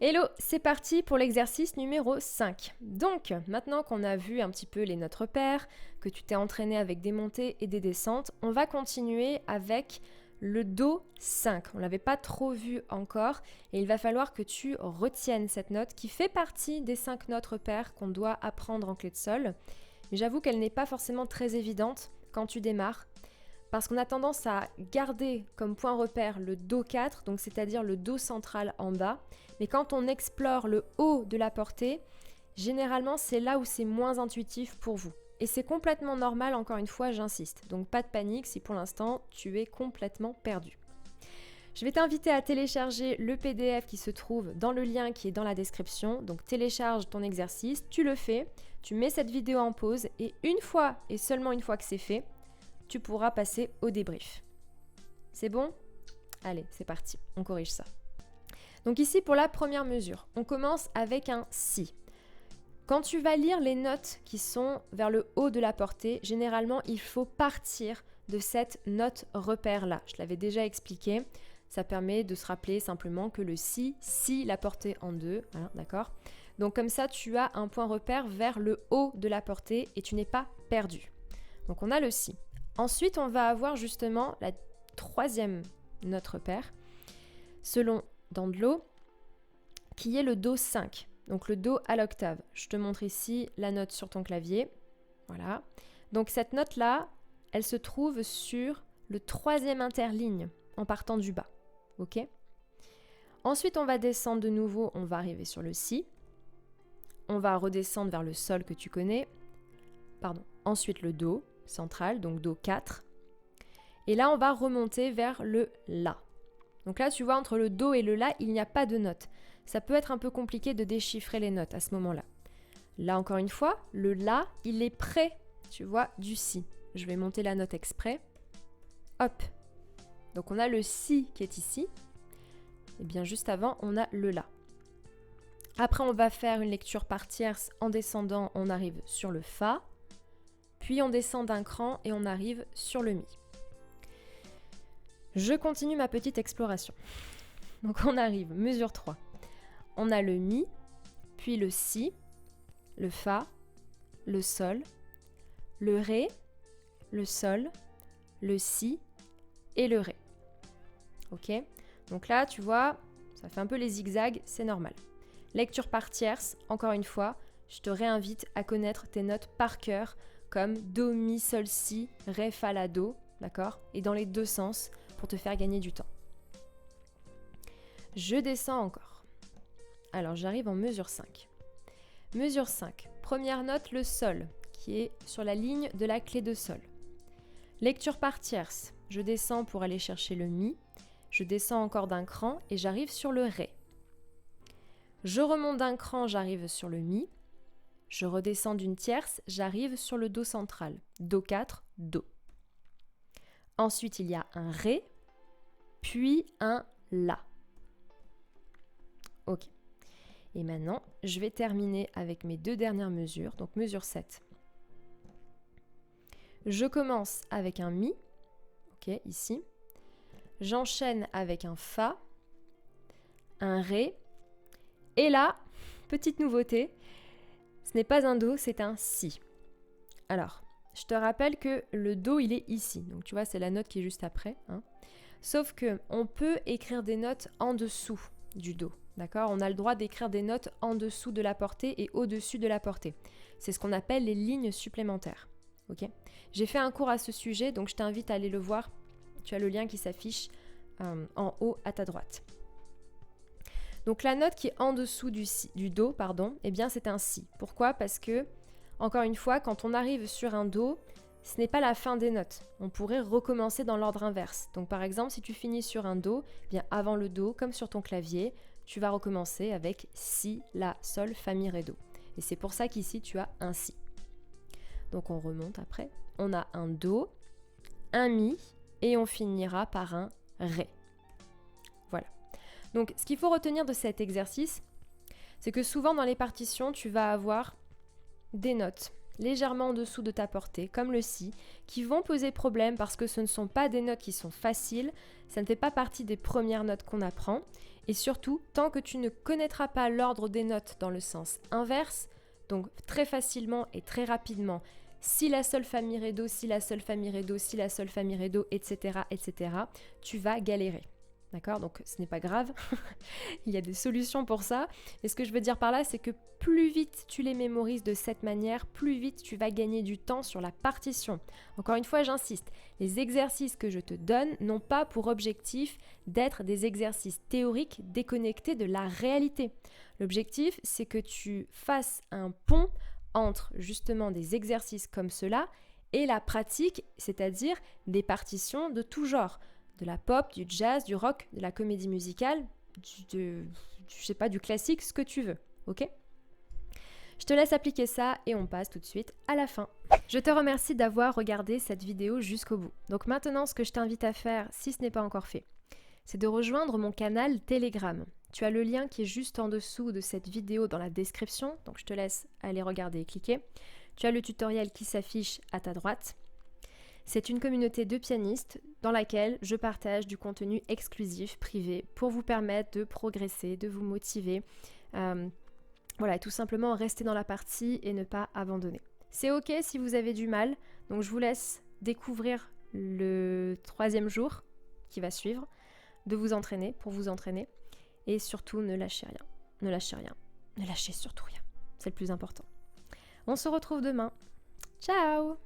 Hello, c'est parti pour l'exercice numéro 5. Donc, maintenant qu'on a vu un petit peu les notes repères, que tu t'es entraîné avec des montées et des descentes, on va continuer avec le Do 5. On ne l'avait pas trop vu encore et il va falloir que tu retiennes cette note qui fait partie des 5 notes repères qu'on doit apprendre en clé de sol. Mais j'avoue qu'elle n'est pas forcément très évidente quand tu démarres, parce qu'on a tendance à garder comme point repère le Do 4, donc c'est-à-dire le Do central en bas. Mais quand on explore le haut de la portée, généralement c'est là où c'est moins intuitif pour vous. Et c'est complètement normal, encore une fois, j'insiste. Donc pas de panique si pour l'instant tu es complètement perdu. Je vais t'inviter à télécharger le PDF qui se trouve dans le lien qui est dans la description. Donc télécharge ton exercice, tu le fais, tu mets cette vidéo en pause et une fois et seulement une fois que c'est fait, tu pourras passer au débrief. C'est bon ? Allez, c'est parti, on corrige ça. Donc ici, pour la première mesure, on commence avec un Si. Quand tu vas lire les notes qui sont vers le haut de la portée, généralement, il faut partir de cette note repère-là. Je l'avais déjà expliqué. Ça permet de se rappeler simplement que le si la portée en deux, voilà, d'accord ? Donc comme ça, tu as un point repère vers le haut de la portée et tu n'es pas perdu. Donc on a le Si. Ensuite, on va avoir justement la troisième note repère, selon Dandlo, qui est le Do 5, donc le Do à l'octave. Je te montre ici la note sur ton clavier. Voilà. Donc cette note-là, elle se trouve sur le troisième interligne en partant du bas. Ok ? Ensuite, on va descendre de nouveau, on va arriver sur le Si. On va redescendre vers le Sol que tu connais. Pardon. Ensuite, le Do central, donc Do 4. Et là, on va remonter vers le La. Donc là, tu vois, entre le Do et le La, il n'y a pas de note. Ça peut être un peu compliqué de déchiffrer les notes à ce moment-là. Là, encore une fois, le La, il est près, tu vois, du Si. Je vais monter la note exprès. Hop. Donc on a le Si qui est ici. Et bien juste avant, on a le La. Après, on va faire une lecture par tierce. En descendant, on arrive sur le Fa. Puis on descend d'un cran et on arrive sur le Mi. Je continue ma petite exploration. Donc on arrive, mesure 3. On a le Mi, puis le Si, le Fa, le Sol, le Ré, le Sol, le Si et le Ré. Ok ? Donc là, tu vois, ça fait un peu les zigzags, c'est normal. Lecture par tierce, encore une fois, je te réinvite à connaître tes notes par cœur, comme Do, Mi, Sol, Si, Ré, Fa, La, Do, d'accord ? Et dans les deux sens, pour te faire gagner du temps. Je descends encore. Alors, j'arrive en mesure 5. Mesure 5. Première note, le Sol, qui est sur la ligne de la clé de Sol. Lecture par tierce. Je descends pour aller chercher le Mi. Je descends encore d'un cran et j'arrive sur le Ré. Je remonte d'un cran, j'arrive sur le Mi. Je redescends d'une tierce, j'arrive sur le Do central. Do 4, Do. Ensuite, il y a un Ré, puis un La. Ok. Et maintenant, je vais terminer avec mes deux dernières mesures, donc mesure 7. Je commence avec un Mi, ok, ici. J'enchaîne avec un Fa, un Ré, et là, petite nouveauté, ce n'est pas un Do, c'est un Si. Alors, je te rappelle que le Do, il est ici, donc tu vois, c'est la note qui est juste après, hein. Sauf qu'on peut écrire des notes en dessous du Do. D'accord ? On a le droit d'écrire des notes en dessous de la portée et au-dessus de la portée. C'est ce qu'on appelle les lignes supplémentaires. Okay ? J'ai fait un cours à ce sujet, donc je t'invite à aller le voir. Tu as le lien qui s'affiche en haut à ta droite. Donc la note qui est en dessous du Do, eh bien c'est un Si. Pourquoi ? Parce que, encore une fois, quand on arrive sur un Do, ce n'est pas la fin des notes. On pourrait recommencer dans l'ordre inverse. Donc par exemple, si tu finis sur un Do, eh bien avant le Do, comme sur ton clavier, tu vas recommencer avec Si, La, Sol, Fa, Mi, Ré, Do. Et c'est pour ça qu'ici, tu as un Si. Donc on remonte après. On a un Do, un Mi, et on finira par un Ré. Voilà. Donc ce qu'il faut retenir de cet exercice, c'est que souvent dans les partitions, tu vas avoir des notes légèrement en dessous de ta portée, comme le Si, qui vont poser problème parce que ce ne sont pas des notes qui sont faciles, ça ne fait pas partie des premières notes qu'on apprend, Et surtout, tant que tu ne connaîtras pas l'ordre des notes dans le sens inverse, donc très facilement et très rapidement, si la sol fa mi ré do, si la sol fa mi ré do, si la sol fa mi ré do, etc., etc., tu vas galérer. D'accord? Donc ce n'est pas grave, il y a des solutions pour ça. Mais ce que je veux dire par là, c'est que plus vite tu les mémorises de cette manière, plus vite tu vas gagner du temps sur la partition. Encore une fois, j'insiste, les exercices que je te donne n'ont pas pour objectif d'être des exercices théoriques déconnectés de la réalité. L'objectif, c'est que tu fasses un pont entre justement des exercices comme cela et la pratique, c'est-à-dire des partitions de tout genre. De la pop, du jazz, du rock, de la comédie musicale, je sais pas, du classique, ce que tu veux, ok? Je te laisse appliquer ça et on passe tout de suite à la fin. Je te remercie d'avoir regardé cette vidéo jusqu'au bout. Donc maintenant, ce que je t'invite à faire, si ce n'est pas encore fait, c'est de rejoindre mon canal Telegram. Tu as le lien qui est juste en dessous de cette vidéo dans la description, donc je te laisse aller regarder et cliquer. Tu as le tutoriel qui s'affiche à ta droite. C'est une communauté de pianistes dans laquelle je partage du contenu exclusif, privé, pour vous permettre de progresser, de vous motiver. Voilà, tout simplement rester dans la partie et ne pas abandonner. C'est ok si vous avez du mal, donc je vous laisse découvrir le 3e jour qui va suivre, de vous entraîner, pour vous entraîner. Et surtout, ne lâchez rien. Ne lâchez rien. Ne lâchez surtout rien. C'est le plus important. On se retrouve demain. Ciao!